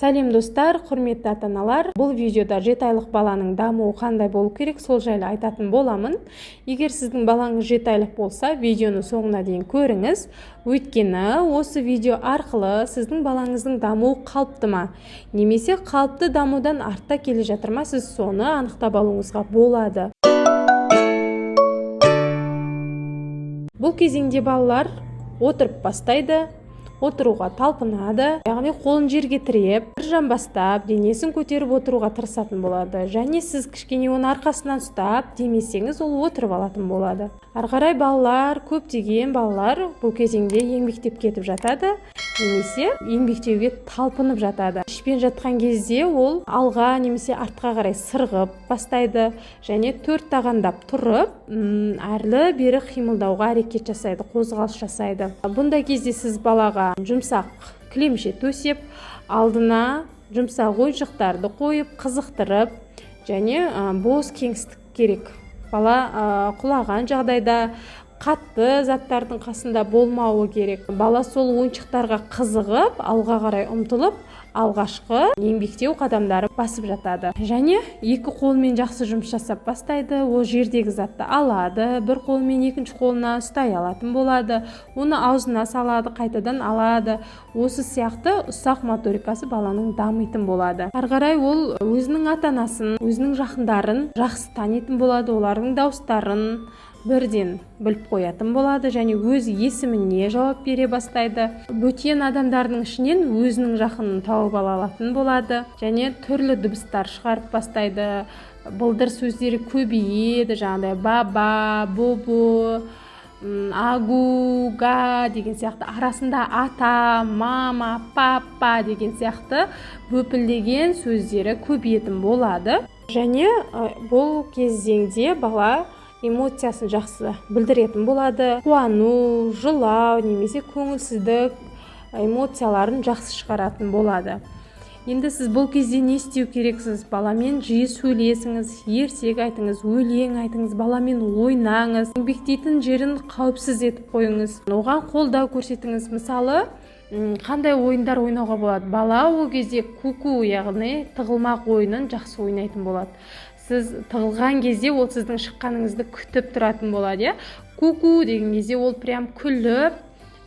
Сәлем достар, құрметті ата-аналар. Бұл видеода 7 айлық баланың дамуы қандай болу керек, сол жайлы айтатын боламын. Егер сіздің балаңыз 7 айлық болса, видеоны соңына дейін көріңіз. Өйткені осы видео арқылы сіздің балаңыздың дамуы қалыпты ма, немесе қалыпты дамудан артта келе жатыр ма, сіз соны анықтап алуыңызға болады. Бұл кезеңде балалар отырып бастайды, отыруға талпынады, яғни қолын жерге тіреп, бір жамбастап, денесін көтеріп отыруға тырысатын болады. Және сіз кішкене оны арқасынан ұстап, демесеңіз ол отырып алатын болады. Ары қарай балалар, көптеген балалар бұл кезеңде еңбектеп кетіп жатады, немесе еңбектеуге талпынып жатады. Ішпен жатқан кезде ол алға немесе артқа қарай сырғып бастайды, және 4 тағандап тұрып, әрлі бері қимылдауға әрекет жасайды, қозғалыс жасайды. Бұндай кезде сіз балаға жұмсақ кілемше төсеп, алдына жұмсақ ойыншықтарды қойып, қызықтырып, және бос кеңістік керек. Бала құлаған жағдайда қатты заттардың қасында болмауы керек. Бала сол ойыншықтарға қызығып, алға қарай ұмтылып, алғашқы еңбектеу қадамдары басып жатады. Және екі қолмен жақсы жұмыс жасап бастайды. Ол жердегі затты алады, бір қолмен екінші қолына ұстай алатын болады. Оны аузына салады, қайтадан алады. Осы сияқты ұсақ моторикасы баланың дамитын болады. Ары қарай ол өзінің ата-анасын, өзінің жақындарын жақсы танитын болады, олардың дауыстарын бірден біліп қоятын болады, және өз есіміне жауап бере бастайды. Бөтен адамдардың ішінен өзінің жақынын тауып ала алатын болады, және түрлі дыбыстар шығарып бастайды. Былдыр сөздері көбейеді, жаңағыдай баба, бобо, агу, га деген сияқты, арасында ата, мама, папа деген сияқты бөпілдеген сөздері көбейетін болады. Және бұл кезеңде бала эмоциясын жақсы білдіретін болады. Қуану, жылау, немесе көңілсіздік эмоцияларын жақсы шығаратын болады. Енді сіз бұл кезде не істеу керексіз? Баламен жиі сөйлесіңіз, ертек айтыңыз, өлең айтыңыз, баламен ойнаңыз, еңбектейтін жерін қауіпсіз етіп қойыңыз. Оған қолдау көрсетіңіз. Мысалы, қандай ойындар ойнауға болады? Бала ол кезде куку, яғни тығылмақ ойынын жақсы ойнайтын болады. Сіз тығылған кезде ол сіздің шыққаныңызды күтіп тұратын болады. Куку деген кезде ол прям күліп,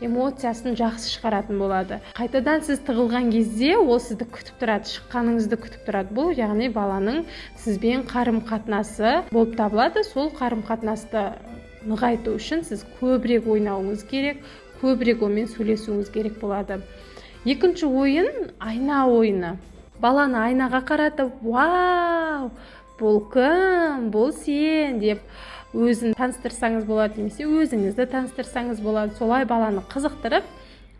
эмоциясын жақсы шығаратын болады. Қайтадан сіз тығылған кезде ол сізді күтіп тұрады, шыққаныңызды күтіп тұрады. Бұл яғни баланың сізбен қарым-қатынасы болып табылады. Сол қарым-қатынасты нығайту үшін сіз көбірек ойнауыңыз керек, көбірек онымен сөйлесуіңіз керек болады. Екінші ойын айна ойыны. Баланы айнаға қаратып, вау, бұл кім, бұл сен деп өзін таныстырсаңыз болады, немесе өзіңізді таныстырсаңыз болады. Солай баланы қызықтырып,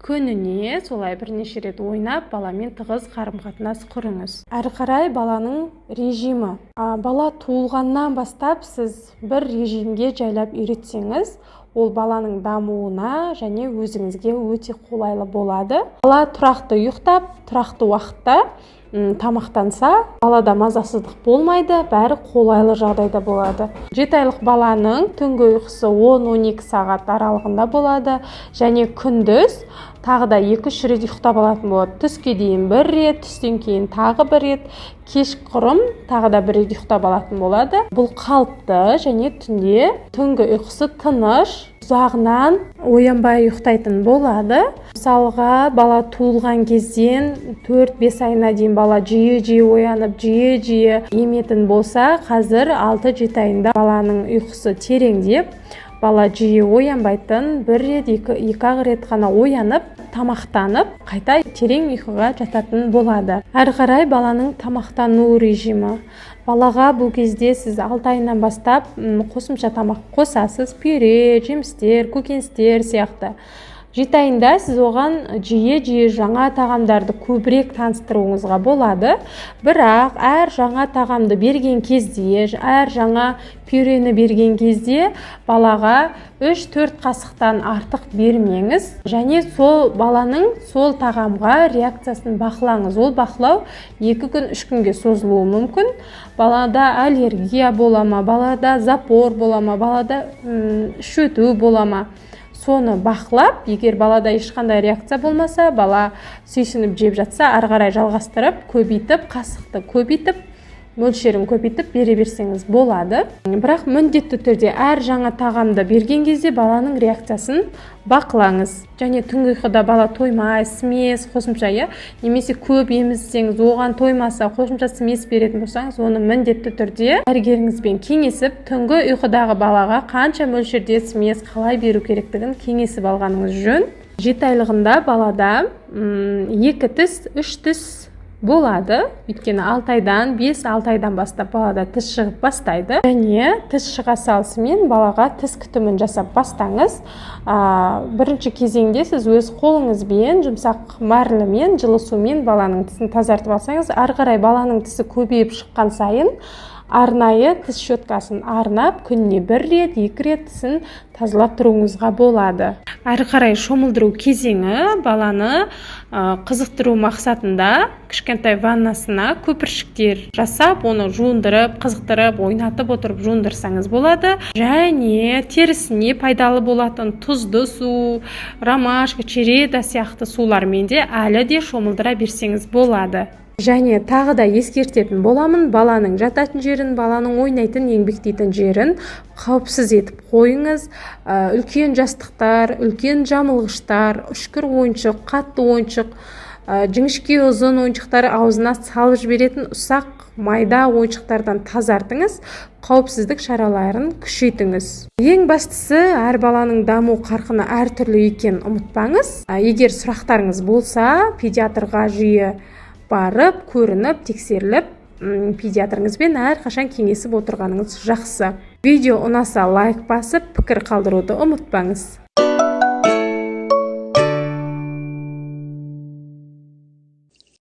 күніне солай бірнеше рет ойнап, баламен тығыз қарым-қатынас құрыңыз. Әрі қарай баланың режимі. Бала туылғаннан бастап сіз бір режимге жайлап үйретсеңіз, ол баланың дамуына және өзіңізге өте қолайлы болады. Бала тұрақты ұйықтап, тұрақты уақытта тамақтанса, балада мазасыздық болмайды, бәрі қолайлы жағдайда болады. 7 айлық баланың түнгі ұйқысы 10-12 сағат аралығында болады, және күндіз тағы да 2-3 рет ұйықтап алатын болады. Түске дейін 1 рет, түстен кейін тағы 1 рет, кешқұрым тағы да 1 рет ұйықтап алатын болады. Бұл қалыпты, және түнгі ұйқысы тыныш, ұзағынан оянбай ұйықтайтын болады. Мысалға, бала туылған кезден 4-5 айына дейін бала жиі-жиі оянып, жиі-жиі еметін болса, қазір 6-7 айында баланың ұйқысы тереңдеп, бала жиі оянбайтын, 1 рет, 2 рет қана оянып, тамақтанып, қайта терең ұйқыға жататын болады. Әрі қарай баланың тамақтану режимі. Балаға бұл кезде сіз 6 айынан бастап қосымша тамақ қосасыз, пюре, жемістер, көкөністер сияқты. 7 айында сіз оған жиі-жиі жаңа тағамдарды көбірек таныстыруыңызға болады. Бірақ әр жаңа тағамды берген кезде, әр жаңа пюрені берген кезде балаға 3-4 қасықтан артық бермеңіз. Және сол баланың сол тағамға реакциясын бақылаңыз. Ол бақылау 2 күн, 3 күнге созылуы мүмкін. Балада аллергия бола ма, балада запор бола ма, балада шөту бола ма. соны бақылап, егер балада ешқандай реакция болмаса, бала сүйсініп жеп жатса, ары қарай жалғастырып, көбейтіп, қасықты көбейтіп, мөлшерін көбейтіп бере берсеңіз болады. Бірақ міндетті түрде әр жаңа тағамды берген кезде баланың реакциясын бақылаңыз. Және түнгі ұйқыда бала тоймай, смес, қосымша немесе көп емізсеңіз, оған тоймаса, қосымша смес беретін болсаңыз, оны міндетті түрде дәрігеріңізбен кеңесіп, түнгі ұйқыдағы балаға қанша мөлшерде смес қалай беру керектігін кеңесіп алғаныңыз жөн. 7 айлығында балада 2 тіс, 3 тіс болады. Өйткені 5-6 айдан бастап балада тіс шығып бастайды. Және тіс шыға салысымен балаға тіс күтімін жасап бастаңыз. Бірінші кезеңде сіз өз қолыңызбен, жұмсақ марльмен, жылы сумен баланың тісін тазартып алсаңыз, ары қарай баланың тісі көбейіп шыққан сайын арнайы тіс щеткасын арнап, күніне 1 рет, 2 рет тісін тазалап тұруыңызға болады. Ары қарай шомылдыру кезеңі баланы қызықтыру мақсатында кішкентай ваннасына көпіршіктер жасап, оны жуындырып, қызықтырып, ойнатып отырып жуындырсаңыз болады. Және терісіне пайдалы болатын тұзды су, ромашка, череда сияқты сулармен де әлі де шомылдыра берсеңіз болады. Және тағы да ескертетін боламын, баланың жататын жерін, баланың ойнайтын, еңбектейтін жерін қауіпсіз етіп қойыңыз. Үлкен жастықтар, үлкен жамылғыштар, үшкір ойыншық, қатты ойыншық, жіңішке ұзын ойыншықтар аузына салып жіберетін ұсақ майда ойыншықтардан тазартыңыз, қауіпсіздік шараларын күшейтіңіз. Ең бастысы, әр баланың даму қарқыны әртүрлі екенін ұмытпаңыз. Егер сұрақтарыңыз болса, педиатрға жиі барып, көрініп, тексеріліп, педиатрыңызбен әрқашан кеңесіп отырғаныңыз жақсы. Видео ұнаса лайк басып, пікір қалдыруды ұмытпаңыз.